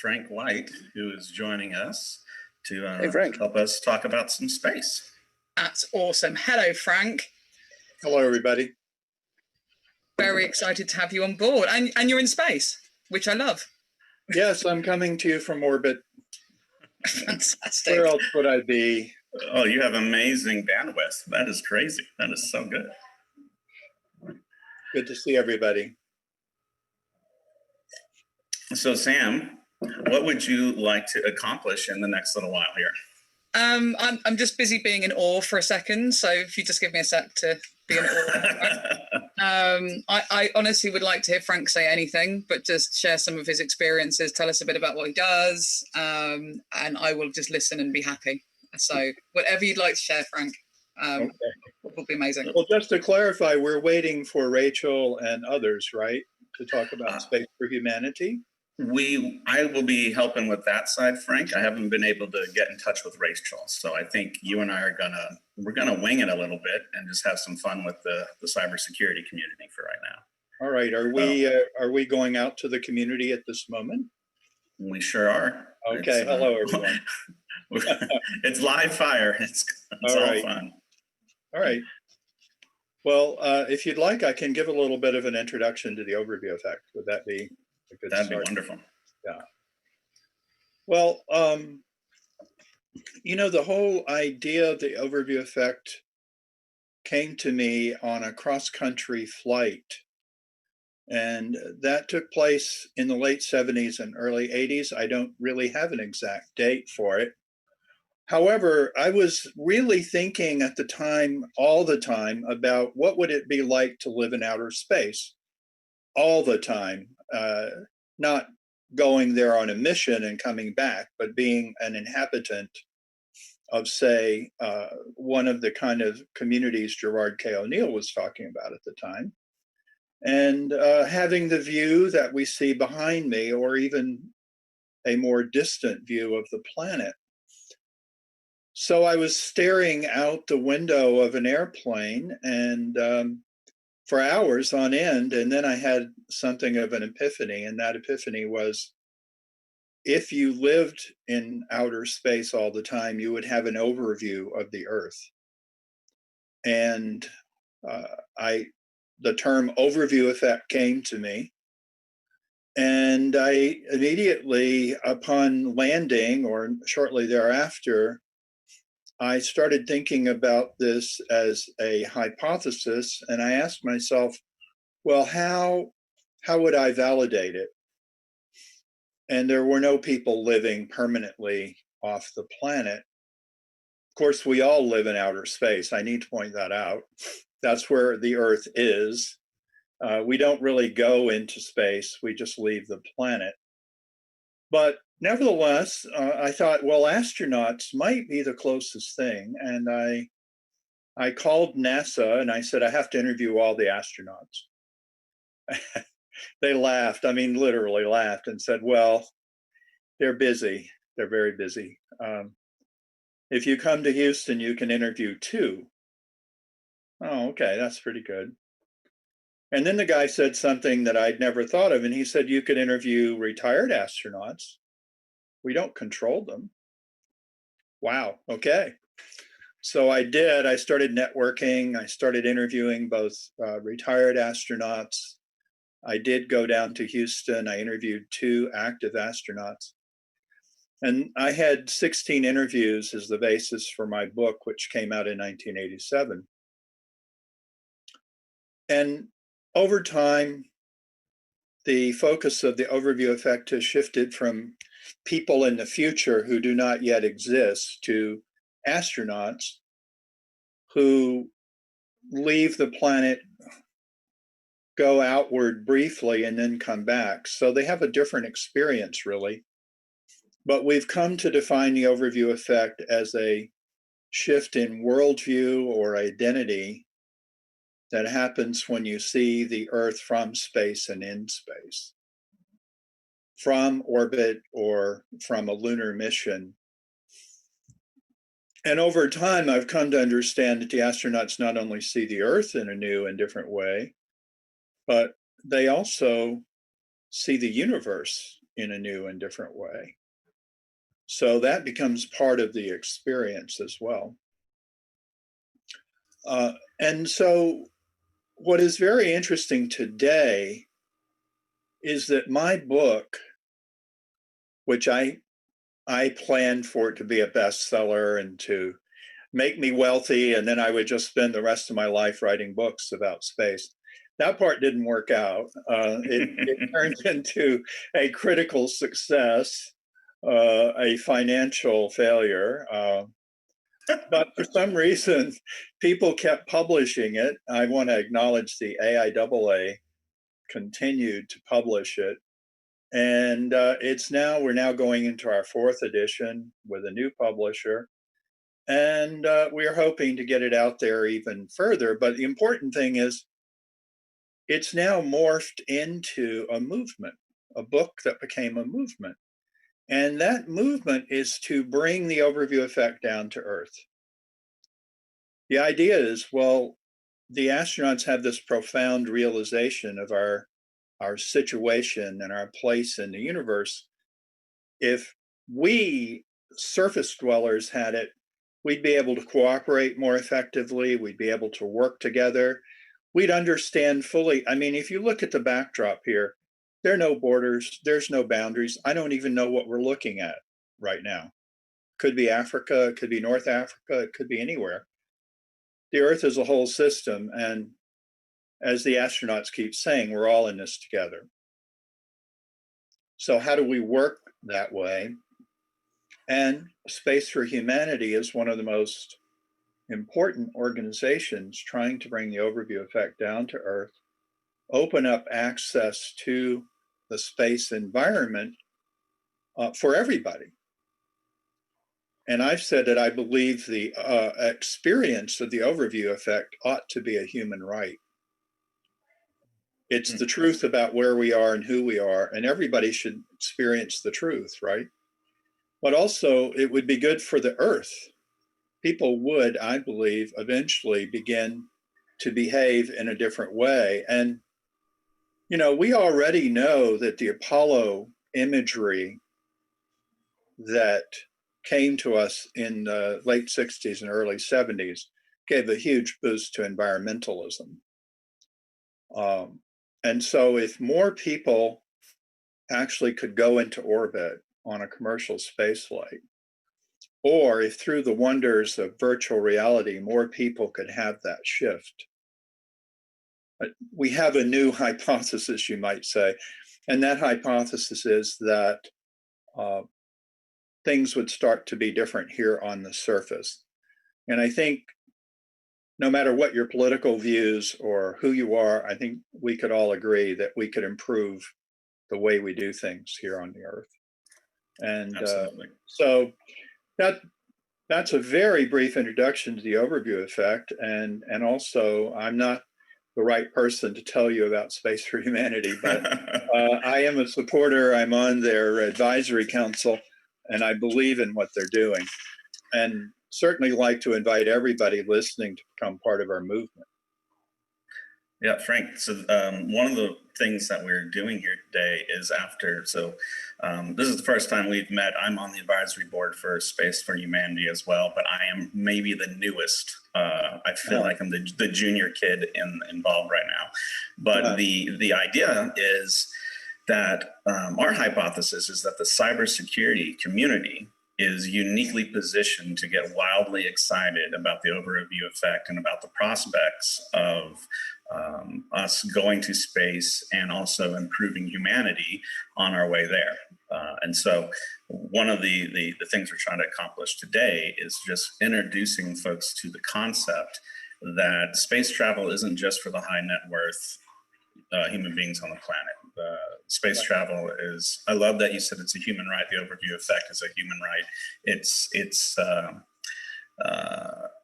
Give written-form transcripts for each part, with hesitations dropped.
Frank White, who is joining us to Hey, Frank. help us talk about some space. That's awesome. Hello, Frank. Hello, everybody. Very excited to have you on board. And you're in space, which I love. Yes, I'm coming to you from orbit. Fantastic. Where else would I be? Oh, you have amazing bandwidth. That is crazy. That is so good. Good to see everybody. So, Sam, what would you like to accomplish in the next little while here? I'm just busy being in awe for a second. So if you just give me a sec to be in awe. I honestly would like to hear Frank say anything, but just share some of his experiences, tell us a bit about what he does, and I will just listen and be happy. So whatever you'd like to share, Frank, Okay. will be amazing. Well, just to clarify, we're waiting for Rachel and others, right, to talk about Space for Humanity? I will be helping with that side, Frank. I haven't been able to get in touch with Rachel, so I think you and I are we're gonna wing it a little bit and just have some fun with the cybersecurity community for right now. All right. Are we going out to the community at this moment? We sure are. Okay. Hello, everyone. It's live fire. It's all fun. All right. Well, if you'd like, I can give a little bit of an introduction to the overview effect. Would that be a good start? That'd be wonderful. Yeah. Well, you know, the whole idea of the overview effect came to me on a cross-country flight. And that took place in the late 70s and early 80s. I don't really have an exact date for it. However, I was really thinking at the time, all the time, about what would it be like to live in outer space all the time, not going there on a mission and coming back, but being an inhabitant of, say, one of the kind of communities Gerard K. O'Neill was talking about at the time. And having the view that we see behind me, or even a more distant view of the planet. So I was staring out the window of an airplane and for hours on end, and then I had something of an epiphany, and that epiphany was, if you lived in outer space all the time, you would have an overview of the Earth. And the term overview effect came to me. And I immediately, upon landing or shortly thereafter, I started thinking about this as a hypothesis, and I asked myself, well, how would I validate it? And there were no people living permanently off the planet. Of course, we all live in outer space. I need to point that out. That's where the Earth is. We don't really go into space. We just leave the planet. But nevertheless, I thought, well, astronauts might be the closest thing. And I called NASA and I said, I have to interview all the astronauts. They laughed, I mean, literally laughed and said, well, they're busy. They're very busy. If you come to Houston, you can interview 2. Oh, okay, that's pretty good. And then the guy said something that I'd never thought of, and he said, you could interview retired astronauts. We don't control them. Wow, okay. So I did. I started networking. I started interviewing both retired astronauts. I did go down to Houston. I interviewed 2 active astronauts. And I had 16 interviews as the basis for my book, which came out in 1987. And over time, the focus of the overview effect has shifted from people in the future who do not yet exist to astronauts who leave the planet, go outward briefly, and then come back. So they have a different experience, really. But we've come to define the overview effect as a shift in worldview or identity that happens when you see the Earth from space and in space, from orbit or from a lunar mission. And over time, I've come to understand that the astronauts not only see the Earth in a new and different way, but they also see the universe in a new and different way. So that becomes part of the experience as well. And so what is very interesting today is that my book, which I planned for it to be a bestseller and to make me wealthy, and then I would just spend the rest of my life writing books about space. That part didn't work out. It turned into a critical success, a financial failure. But for some reason, people kept publishing it. I want to acknowledge the AIAA continued to publish it. And we're now going into our 4th edition with a new publisher. And we're hoping to get it out there even further. But the important thing is it's now morphed into a movement, a book that became a movement. And that movement is to bring the overview effect down to Earth. The idea is, well, the astronauts have this profound realization of our situation and our place in the universe. If we surface dwellers had it, we'd be able to cooperate more effectively. We'd be able to work together. We'd understand fully. I mean, if you look at the backdrop here, there are no borders. There's no boundaries. I don't even know what we're looking at right now. Could be Africa. It could be North Africa. It could be anywhere. The Earth is a whole system. And as the astronauts keep saying, we're all in this together. So how do we work that way? And Space for Humanity is one of the most important organizations trying to bring the overview effect down to Earth, open up access to the space environment for everybody. And I've said that I believe the experience of the overview effect ought to be a human right. It's the truth about where we are and who we are, and everybody should experience the truth, right? But also, it would be good for the Earth. People would, I believe, eventually begin to behave in a different way. And, you know, we already know that the Apollo imagery that came to us in the late 60s and early 70s gave a huge boost to environmentalism. And so if more people actually could go into orbit on a commercial space flight, or if through the wonders of virtual reality, more people could have that shift. We have a new hypothesis, you might say, and that hypothesis is that things would start to be different here on the surface. And I think no matter what your political views or who you are, I think we could all agree that we could improve the way we do things here on the Earth. And so that's a very brief introduction to the overview effect. And also, I'm not the right person to tell you about Space for Humanity, but I am a supporter. I'm on their advisory council, and I believe in what they're doing. And certainly like to invite everybody listening to become part of our movement. Yeah, Frank. So one of the things that we're doing here today is this is the first time we've met. I'm on the advisory board for Space for Humanity as well, but I am maybe the newest. I feel like I'm the junior kid involved right now. But the idea is that our hypothesis is that the cybersecurity community is uniquely positioned to get wildly excited about the overview effect and about the prospects of us going to space and also improving humanity on our way there. And so one of the things we're trying to accomplish today is just introducing folks to the concept that space travel isn't just for the high net worth human beings on the planet. Space travel is, I love that you said it's a human right. The overview effect is a human right. It's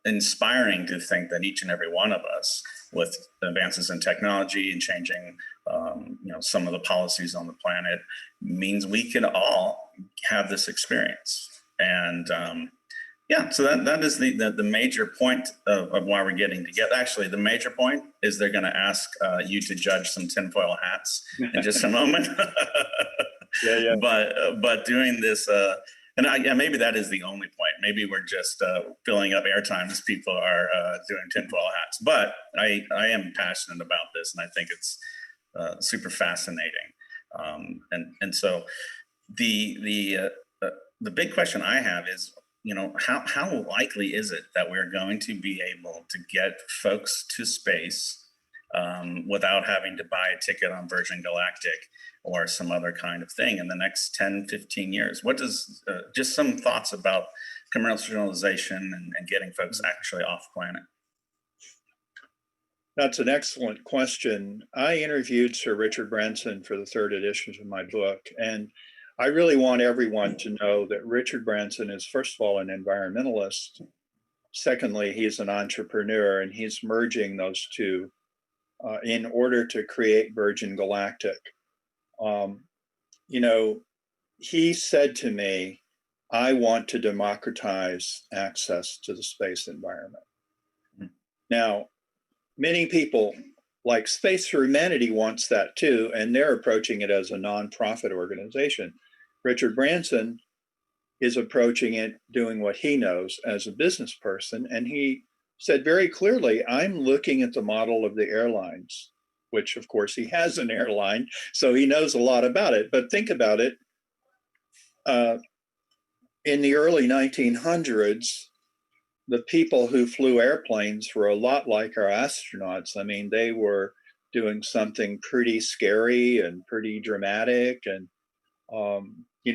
inspiring to think that each and every one of us, with advances in technology and changing some of the policies on the planet, means we can all have this experience. And so that is the major point of why we're getting together. Actually, the major point is they're going to ask you to judge some tinfoil hats in just a moment. Yeah. But doing this, and maybe that is the only point. Maybe we're just filling up airtime as people are doing tinfoil hats. But I am passionate about this, and I think it's super fascinating. And so the big question I have is, how likely is it that we're going to be able to get folks to space without having to buy a ticket on Virgin Galactic or some other kind of thing in the next 10, 15 years? What does, just some thoughts about commercialization and getting folks actually off planet? That's an excellent question. I interviewed Sir Richard Branson for the third edition of my book, and I really want everyone to know that Richard Branson is, first of all, an environmentalist. Secondly, he's an entrepreneur, and he's merging those two in order to create Virgin Galactic. He said to me, I want to democratize access to the space environment. Now, many people, like Space for Humanity, wants that too, and they're approaching it as a nonprofit organization. Richard Branson is approaching it doing what he knows as a business person, and he said very clearly, I'm looking at the model of the airlines, which of course he has an airline, so he knows a lot about it. But think about it. In the early 1900s, the people who flew airplanes were a lot like our astronauts. I mean, they were doing something pretty scary and pretty dramatic. And,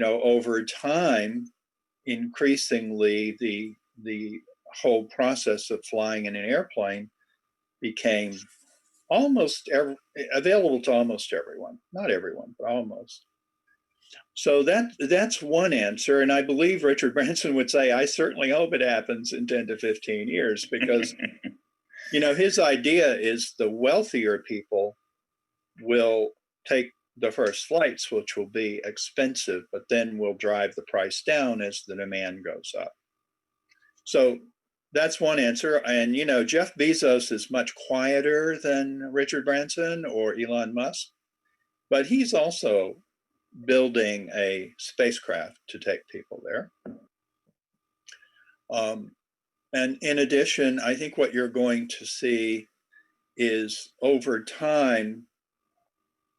over time, increasingly, the whole process of flying in an airplane became available to almost everyone. Not everyone, but almost. So that's one answer. And I believe Richard Branson would say, I certainly hope it happens in 10 to 15 years, because, his idea is the wealthier people will take the first flights, which will be expensive, but then will drive the price down as the demand goes up. So that's one answer. And, Jeff Bezos is much quieter than Richard Branson or Elon Musk, but he's also building a spacecraft to take people there. And in addition, I think what you're going to see is over time,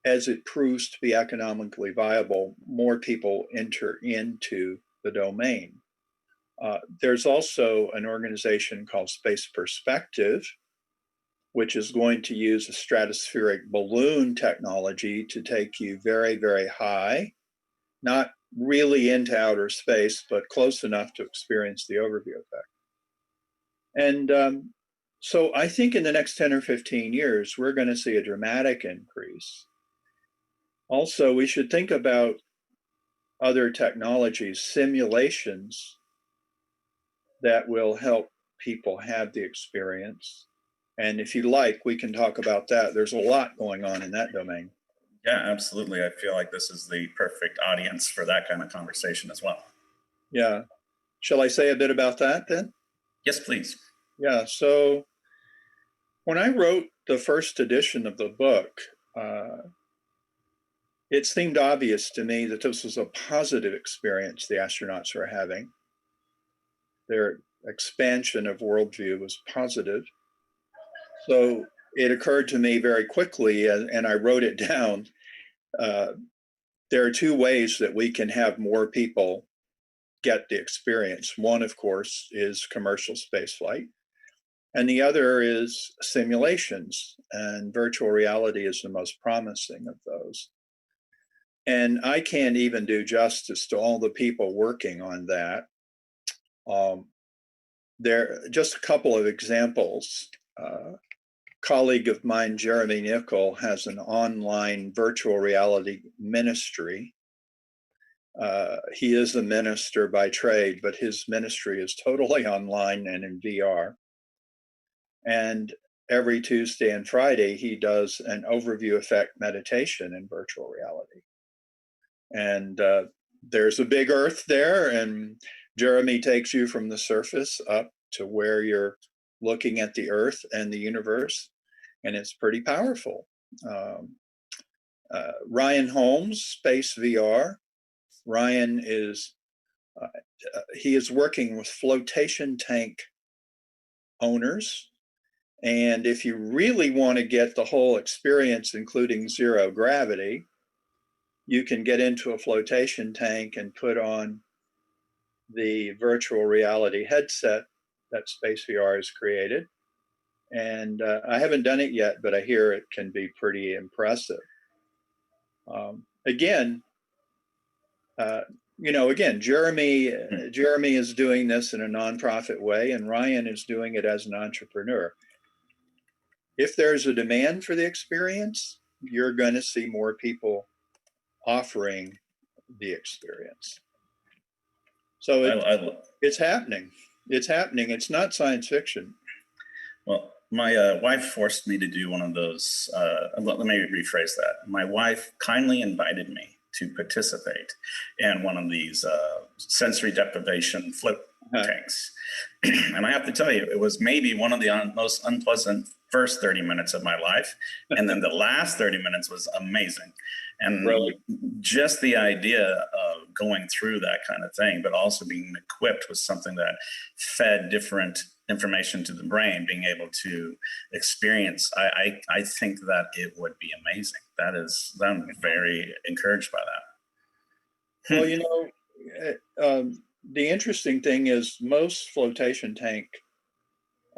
as it proves to be economically viable, more people enter into the domain. There's also an organization called Space Perspective, which is going to use a stratospheric balloon technology to take you very, very high, not really into outer space, but close enough to experience the overview effect. And so I think in the next 10 or 15 years, we're going to see a dramatic increase. Also, we should think about other technologies, simulations that will help people have the experience. And if you like, we can talk about that. There's a lot going on in that domain. Yeah, absolutely. I feel like this is the perfect audience for that kind of conversation as well. Yeah. Shall I say a bit about that then? Yes, please. Yeah. So when I wrote the first edition of the book, it seemed obvious to me that this was a positive experience the astronauts were having. Their expansion of worldview was positive. So it occurred to me very quickly, and I wrote it down, there are two ways that we can have more people get the experience. One, of course, is commercial spaceflight, and the other is simulations, and virtual reality is the most promising of those. And I can't even do justice to all the people working on that. There are just a couple of examples. Colleague of mine, Jeremy Nickel, has an online virtual reality ministry. He is a minister by trade, but his ministry is totally online and in VR. And every Tuesday and Friday, he does an overview effect meditation in virtual reality. And there's a big Earth there, and Jeremy takes you from the surface up to where you're looking at the Earth and the universe, and it's pretty powerful. Ryan Holmes, Space VR. Ryan is he is working with flotation tank owners. And if you really want to get the whole experience, including zero gravity, you can get into a flotation tank and put on the virtual reality headset that Space VR has created. And I haven't done it yet, but I hear it can be pretty impressive. Again, Jeremy is doing this in a nonprofit way, and Ryan is doing it as an entrepreneur. If there's a demand for the experience, you're going to see more people offering the experience. So it's happening. It's happening. It's not science fiction. Well, my wife forced me to do one of those. Let me rephrase that. My wife kindly invited me to participate in one of these sensory deprivation float tanks. And I have to tell you, it was maybe one of the most unpleasant first 30 minutes of my life. And then the last 30 minutes was amazing. And really, just the idea of going through that kind of thing, but also being equipped with something that fed different information to the brain, being able to experience, I think that it would be amazing. I'm very encouraged by that. Well, the interesting thing is most flotation tank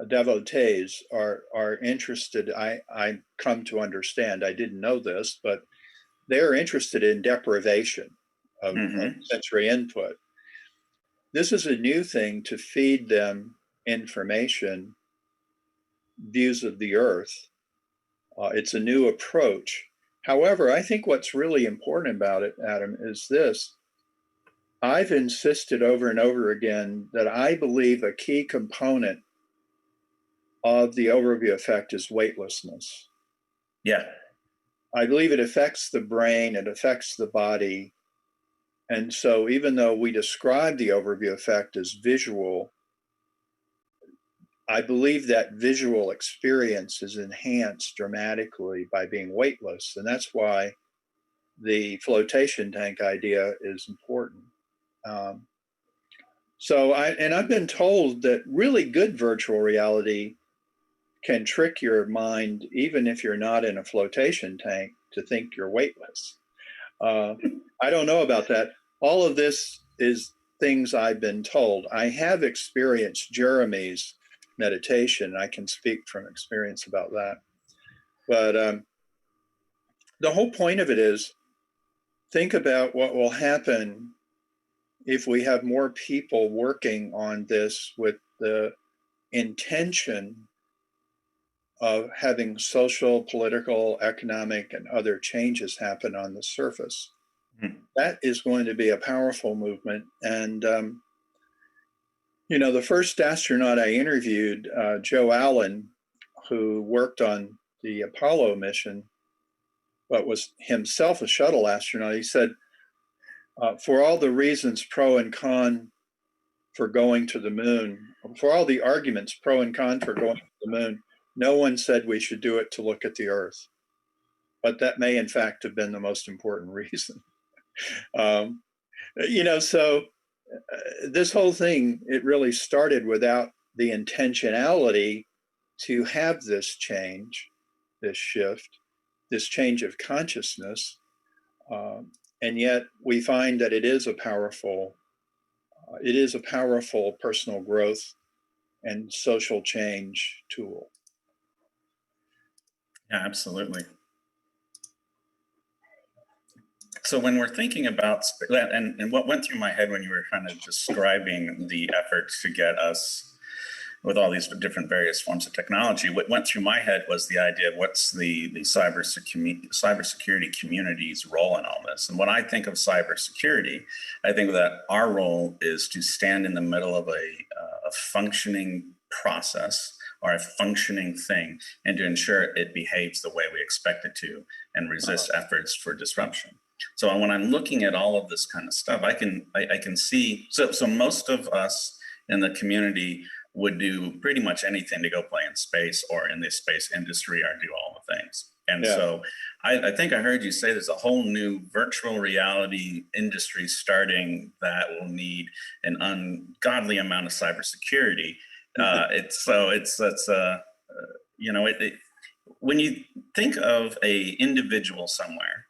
devotees are interested. I come to understand, I didn't know this, but they're interested in deprivation of sensory input. This is a new thing to feed them information, views of the earth. It's a new approach. However, I think what's really important about it, Adam, is this. I've insisted over and over again that I believe a key component of the overview effect is weightlessness. Yeah. I believe it affects the brain, it affects the body. And so even though we describe the overview effect as visual, I believe that visual experience is enhanced dramatically by being weightless. And that's why the flotation tank idea is important. I've been told that really good virtual reality can trick your mind, even if you're not in a flotation tank, to think you're weightless. I don't know about that. All of this is things I've been told. I have experienced Jeremy's meditation. I can speak from experience about that. But the whole point of it is, think about what will happen if we have more people working on this with the intention of having social, political, economic, and other changes happen on the surface. That is going to be a powerful movement. And, the first astronaut I interviewed, Joe Allen, who worked on the Apollo mission, but was himself a shuttle astronaut, he said, for all the reasons pro and con for going to the moon, for all the arguments pro and con for going to the moon, no one said we should do it to look at the Earth. But that may in fact have been the most important reason. This whole thing, it really started without the intentionality to have this change, this shift, this change of consciousness. And yet we find that it is a powerful personal growth and social change tool. Yeah, absolutely. So when we're thinking about that, and what went through my head when you were kind of describing the efforts to get us with all these different various forms of technology, what went through my head was the idea of what's the cybersecurity community's role in all this. And when I think of cybersecurity, I think that our role is to stand in the middle of a functioning process or a functioning thing, and to ensure it behaves the way we expect it to and resist efforts for disruption. So when I'm looking at all of this kind of stuff, I can see, so most of us in the community would do pretty much anything to go play in space or in the space industry or do all the things. And Yeah. so I think I heard you say there's a whole new virtual reality industry starting that will need an ungodly amount of cybersecurity. You know, when you think of a individual somewhere,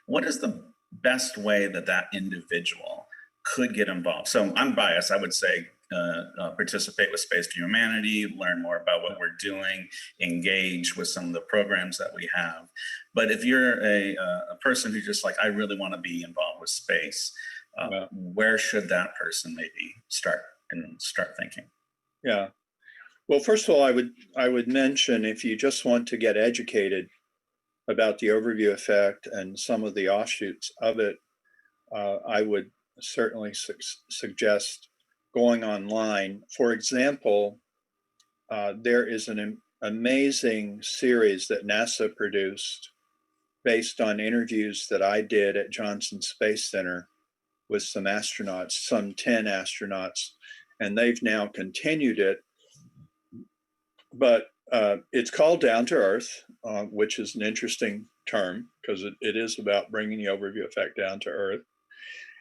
what is the best way that that individual could get involved? So I'm biased. I would say participate with Space for Humanity, learn more about what we're doing, engage with some of the programs that we have. But if you're a person who's just like, I really want to be involved with space, where should that person maybe start thinking? Yeah. Well, first of all, I would mention, if you just want to get educated about the overview effect and some of the offshoots of it, I would certainly suggest going online. For example, there is an amazing series that NASA produced based on interviews that I did at Johnson Space Center with some astronauts, some 10 astronauts, and they've now continued it. But it's called Down to Earth, which is an interesting term because it is about bringing the overview effect down to Earth.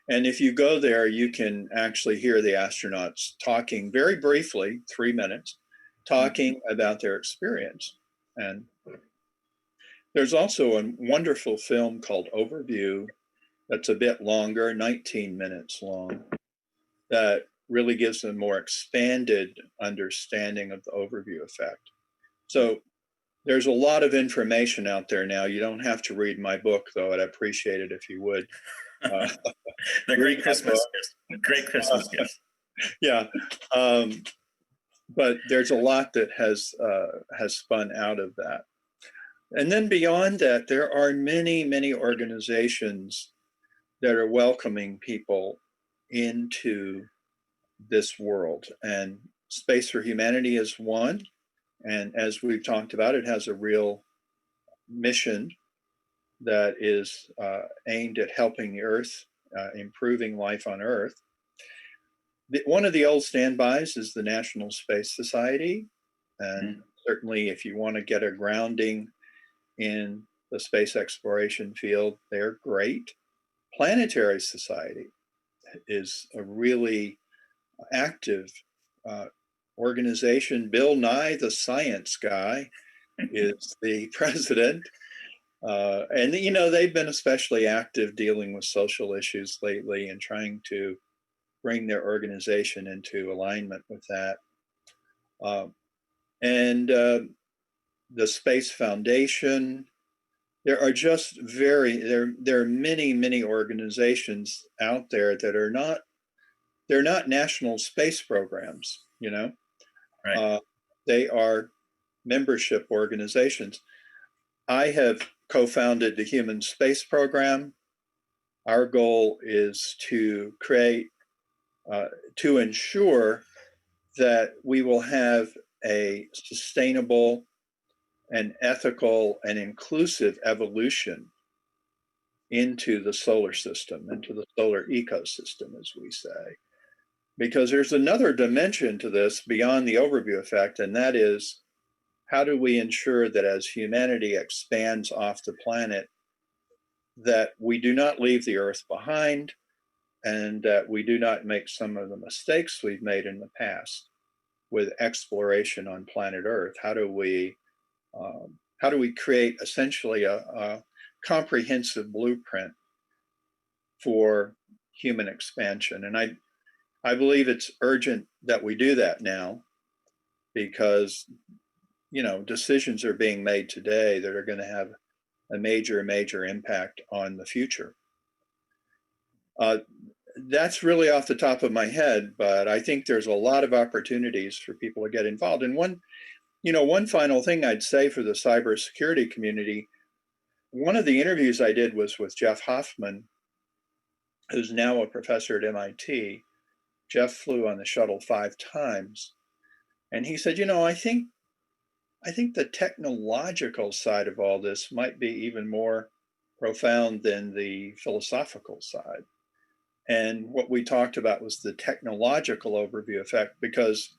And if you go there, you can actually hear the astronauts talking very briefly, 3 minutes, talking about their experience. And there's also a wonderful film called Overview that's a bit longer, 19 minutes long, that really gives a more expanded understanding of the overview effect. So there's a lot of information out there now. You don't have to read my book, though. I'd appreciate it if you would. The great Christmas gift. Great Christmas gift. Yeah. But there's a lot that has spun out of that. And then beyond that, there are many, many organizations that are welcoming people into this world. And Space for Humanity is one. And as we've talked about, it has a real mission that is aimed at helping the Earth, improving life on Earth. One of the old standbys is the National Space Society. And certainly if you want to get a grounding in the space exploration field, they're great. Planetary Society is a really active organization. Bill Nye, the science guy, is the president. And, you know, they've been especially active dealing with social issues lately and trying to bring their organization into alignment with that. And the Space Foundation. There are just there are many, many organizations out there that are not, they're not national space programs, you know. Right. They are membership organizations. I have co-founded the Human Space Program. Our goal is to create, to ensure that we will have a sustainable and ethical and inclusive evolution into the solar system, into the solar ecosystem, as we say. Because there's another dimension to this beyond the overview effect, and that is, how do we ensure that as humanity expands off the planet, that we do not leave the Earth behind and that we do not make some of the mistakes we've made in the past with exploration on planet Earth? How do we create essentially a comprehensive blueprint for human expansion? And I believe it's urgent that we do that now, because, you know, decisions are being made today that are going to have a major, major impact on the future. That's really off the top of my head, but I think there's a lot of opportunities for people to get involved. And one final thing I'd say for the cybersecurity community, one of the interviews I did was with Jeff Hoffman, who's now a professor at MIT. Jeff flew on the shuttle 5 times. And he said, you know, I think the technological side of all this might be even more profound than the philosophical side. And what we talked about was the technological overview effect, because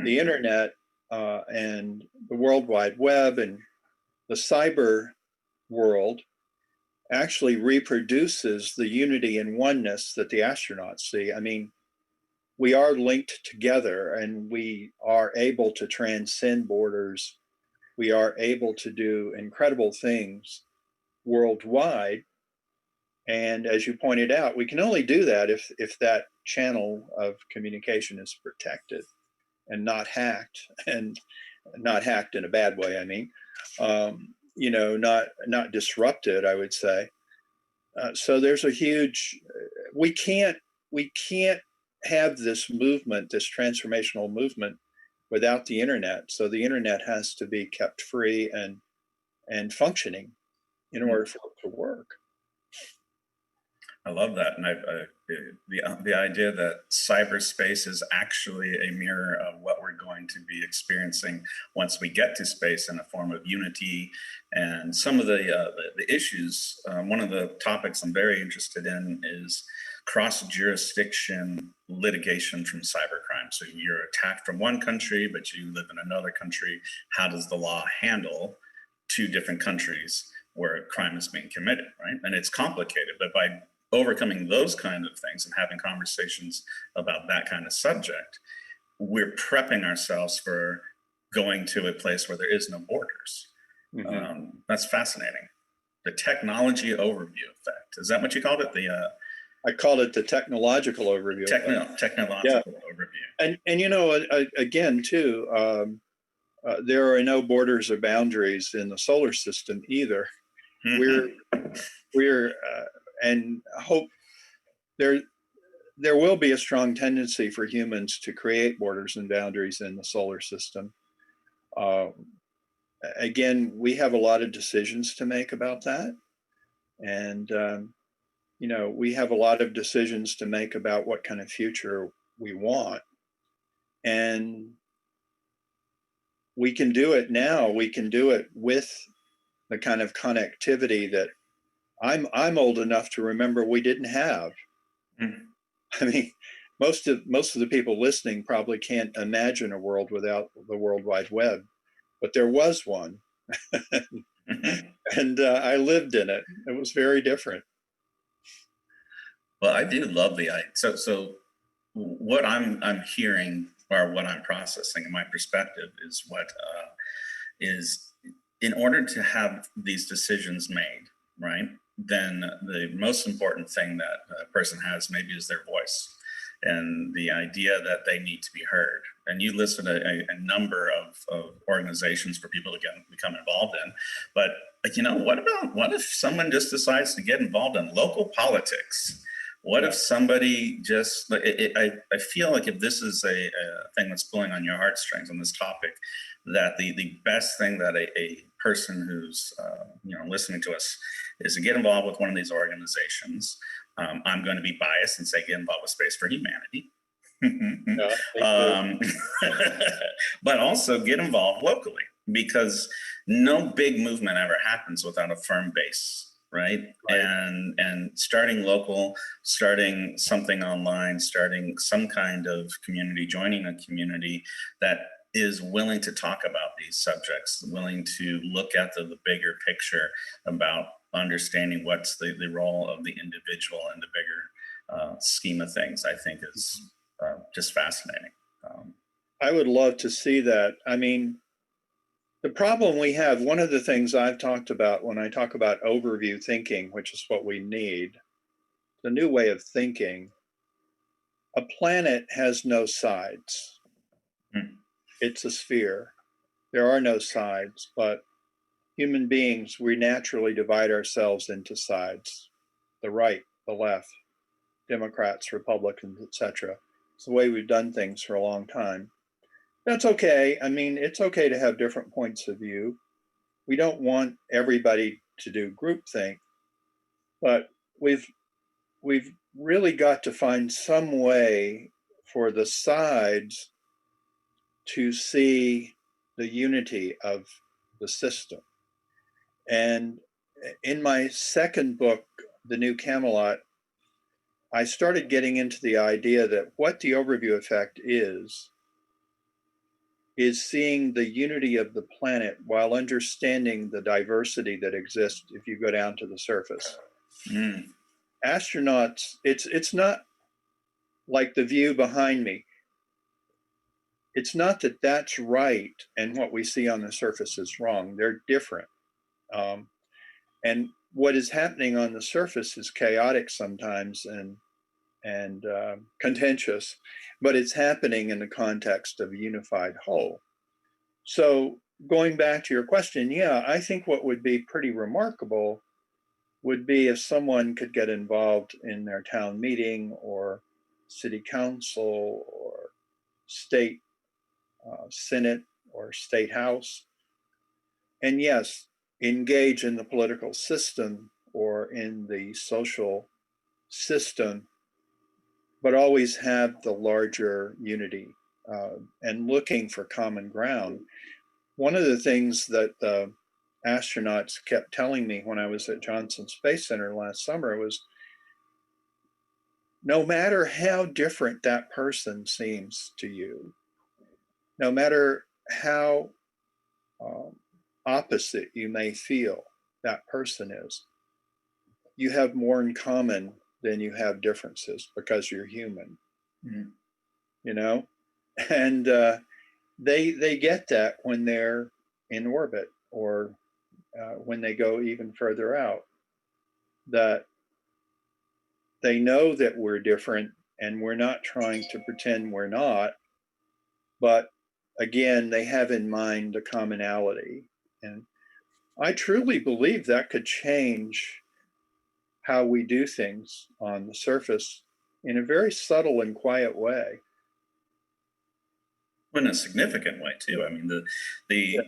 the internet and the World Wide Web and the cyber world actually reproduces the unity and oneness that the astronauts see. I mean, we are linked together and we are able to transcend borders. We are able to do incredible things worldwide. And as you pointed out, we can only do that if that channel of communication is protected and not hacked, and not hacked in a bad way. I mean, not disrupted, I would say. So there's a huge. We can't have this movement, this transformational movement, without the internet. So the internet has to be kept free and functioning in order for it to work. I love that, and the idea that cyberspace is actually a mirror of what we're going to be experiencing once we get to space in a form of unity, and some of the issues. One of the topics I'm very interested in is cross-jurisdiction litigation from cybercrime. So you're attacked from one country, but you live in another country. How does the law handle two different countries where a crime is being committed, right? And it's complicated, but by overcoming those kind of things and having conversations about that kind of subject, we're prepping ourselves for going to a place where there is no borders. Mm-hmm. That's fascinating. The technology overview effect. Is that what you called it? I called it the technological overview. Technological overview. And again, too, there are no borders or boundaries in the solar system either. Mm-hmm. We're and hope there will be a strong tendency for humans to create borders and boundaries in the solar system. Again, we have a lot of decisions to make about that. And, we have a lot of decisions to make about what kind of future we want. And we can do it now. We can do it with the kind of connectivity that I'm old enough to remember we didn't have. Mm-hmm. I mean, most of the people listening probably can't imagine a world without the World Wide Web, but there was one. Mm-hmm. And I lived in it. It was very different. Well, I do love the idea. So what I'm hearing, or what I'm processing in my perspective, is what is, in order to have these decisions made, right, then the most important thing that a person has maybe is their voice, and the idea that they need to be heard. And you listed a number of organizations for people to become involved in. But what if someone just decides to get involved in local politics? What if somebody just, I feel like if this is a thing that's pulling on your heartstrings on this topic, that the best thing that a person who's listening to us is to get involved with one of these organizations. I'm going to be biased and say get involved with Space for Humanity. But also get involved locally, because no big movement ever happens without a firm base. Right. And starting local, starting something online, starting some kind of community, joining a community that is willing to talk about these subjects, willing to look at the bigger picture about understanding what's the role of the individual in the bigger scheme of things, I think is just fascinating. I would love to see that. I mean, the problem we have, one of the things I've talked about when I talk about overview thinking, which is what we need, the new way of thinking, a planet has no sides. It's a sphere. There are no sides, but human beings, we naturally divide ourselves into sides: the right, the left, Democrats, Republicans, etc. It's the way we've done things for a long time. That's okay. I mean, it's okay to have different points of view. We don't want everybody to do groupthink, but we've really got to find some way for the sides to see the unity of the system. And in my second book, The New Camelot, I started getting into the idea that what the overview effect is is seeing the unity of the planet while understanding the diversity that exists if you go down to the surface. Mm. Astronauts, it's not like the view behind me. It's not that that's right and what we see on the surface is wrong. They're different. And what is happening on the surface is chaotic sometimes and contentious, but it's happening in the context of a unified whole. So going back to your question, yeah, I think what would be pretty remarkable would be if someone could get involved in their town meeting or city council or state senate or state house, and yes, engage in the political system or in the social system, but always have the larger unity and looking for common ground. One of the things that astronauts kept telling me when I was at Johnson Space Center last summer was, no matter how different that person seems to you, no matter how opposite you may feel that person is, you have more in common than you have differences because you're human. Mm. You know, and they get that when they're in orbit or when they go even further out, that they know that we're different and we're not trying to pretend we're not, but again, they have in mind a commonality. And I truly believe that could change how we do things on the surface in a very subtle and quiet way. In a significant way too. I mean, Yeah.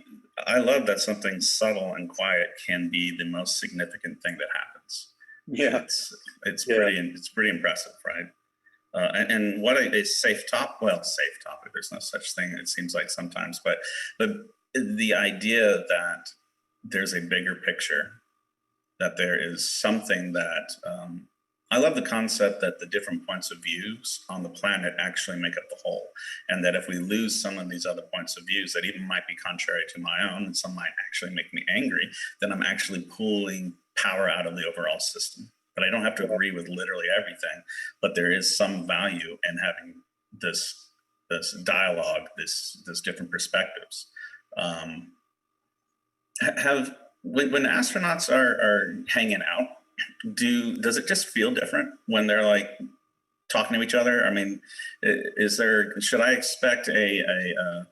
I love that something subtle and quiet can be the most significant thing that happens. Yeah. It's Yeah. pretty impressive, right? And what a safe topic. There's no such thing, it seems like sometimes, but the idea that there's a bigger picture, that there is something that I love the concept that the different points of views on the planet actually make up the whole. And that if we lose some of these other points of views that even might be contrary to my own, and some might actually make me angry, then I'm actually pulling power out of the overall system. But I don't have to agree with literally everything, but there is some value in having this dialogue, this different perspectives. When astronauts are hanging out, does it just feel different when they're like talking to each other? I mean, should I expect a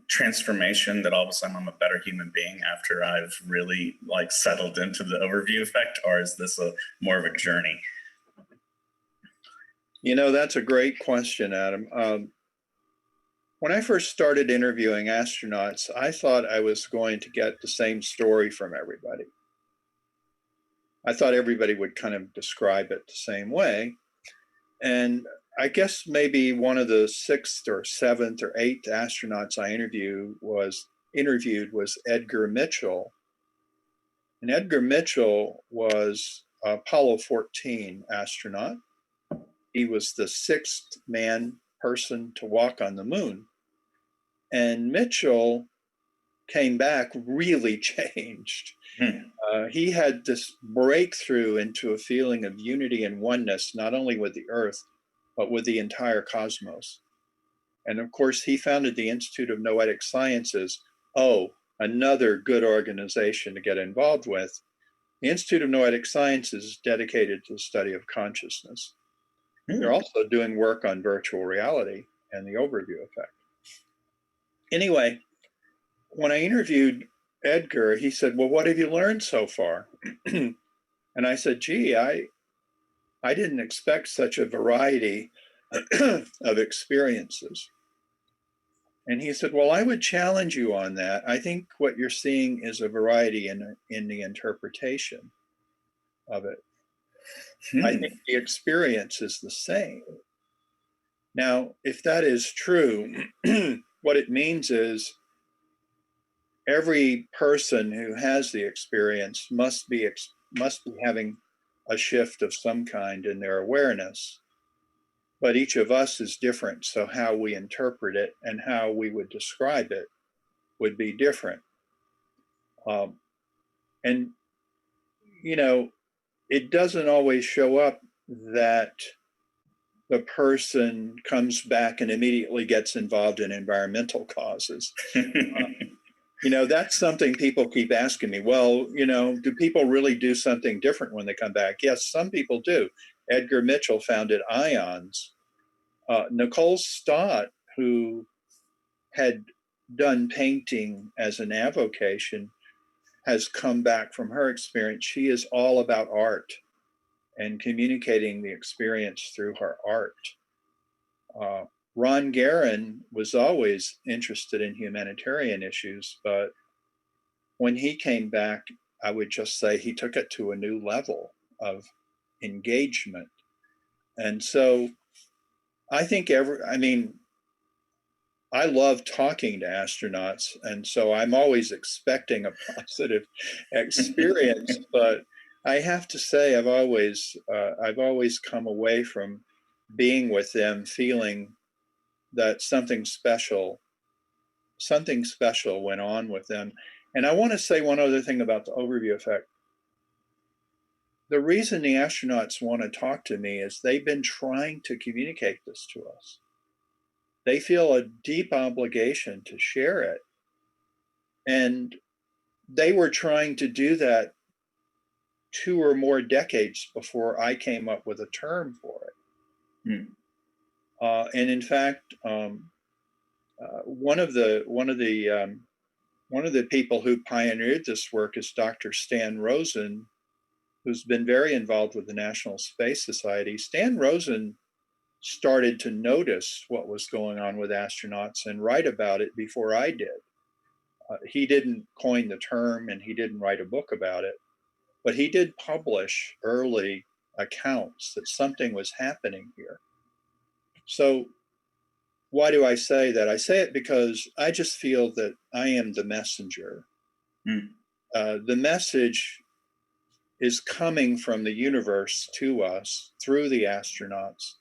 transformation that all of a sudden I'm a better human being after I've really like settled into the overview effect, or is this more of a journey? You know, that's a great question, Adam. When I first started interviewing astronauts, I thought I was going to get the same story from everybody. I thought everybody would kind of describe it the same way. And I guess maybe one of the sixth or seventh or eighth astronauts I interviewed was Edgar Mitchell. And Edgar Mitchell was an Apollo 14 astronaut. He was the sixth person to walk on the moon. And Mitchell came back really changed. He had this breakthrough into a feeling of unity and oneness, not only with the Earth, but with the entire cosmos. And of course, he founded the Institute of Noetic Sciences. Oh, another good organization to get involved with. The Institute of Noetic Sciences is dedicated to the study of consciousness. They're also doing work on virtual reality and the overview effect. Anyway, when I interviewed Edgar, he said, well, what have you learned so far? And I said, gee, I didn't expect such a variety of experiences. And he said, well, I would challenge you on that. I think what you're seeing is a variety in the interpretation of it. I think the experience is the same. Now, if that is true, what it means is every person who has the experience must be having a shift of some kind in their awareness. but each of us is different. So how we interpret it and how we would describe it would be different. And, you know, it doesn't always show up that the person comes back and immediately gets involved in environmental causes. You know, that's something people keep asking me. Well, you know, do people really do something different when they come back? Yes, some people do. Edgar Mitchell founded IONS. Nicole Stott, who had done painting as an avocation, has come back from her experience. She is all about art and communicating the experience through her art. Ron Guerin was always interested in humanitarian issues, but when he came back, I would just say he took it to a new level of engagement. And so I think I love talking to astronauts, and so I'm always expecting a positive experience. But I have to say, I've always come away from being with them feeling that something special went on with them. And I want to say one other thing about the overview effect. The reason the astronauts want to talk to me is they've been trying to communicate this to us. They feel a deep obligation to share it. And they were trying to do that 2 or more decades before I came up with a term for it. And in fact, one of the people who pioneered this work is Dr. Stan Rosen, who's been very involved with the National Space Society. Stan Rosen started to notice what was going on with astronauts and write about it before I did. He didn't coin the term and he didn't write a book about it, but he did publish early accounts that something was happening here. So why do I say that? I say it because I just feel that I am the messenger. The message is coming from the universe to us through the astronauts.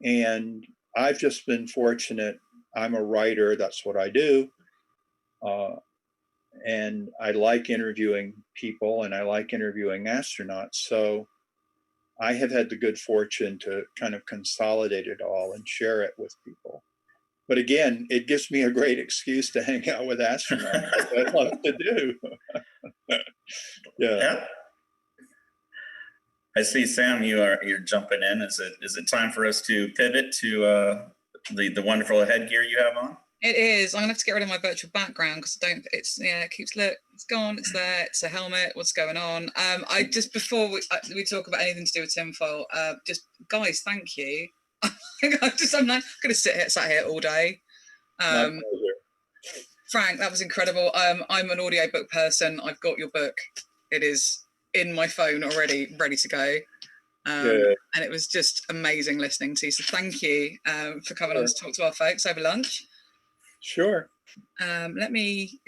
And I've just been fortunate. I'm a writer, that's what I do. And I like interviewing people and I like interviewing astronauts. So I have had the good fortune to kind of consolidate it all and share it with people. But again, it gives me a great excuse to hang out with astronauts. I love to do. Yeah. I see, Sam, you're jumping in. Is it time for us to pivot to the wonderful headgear you have on? It is. I'm gonna have to get rid of my virtual background because it keeps it's gone. It's there. It's a helmet. What's going on? I just before we talk about anything to do with tinfoil, just guys, thank you. I'm gonna sat here all day. Frank, that was incredible. I'm an audiobook person. I've got your book. It is in my phone already, ready to go. And it was just amazing listening to you. So thank you for coming on to talk to our folks over lunch. Sure. Let me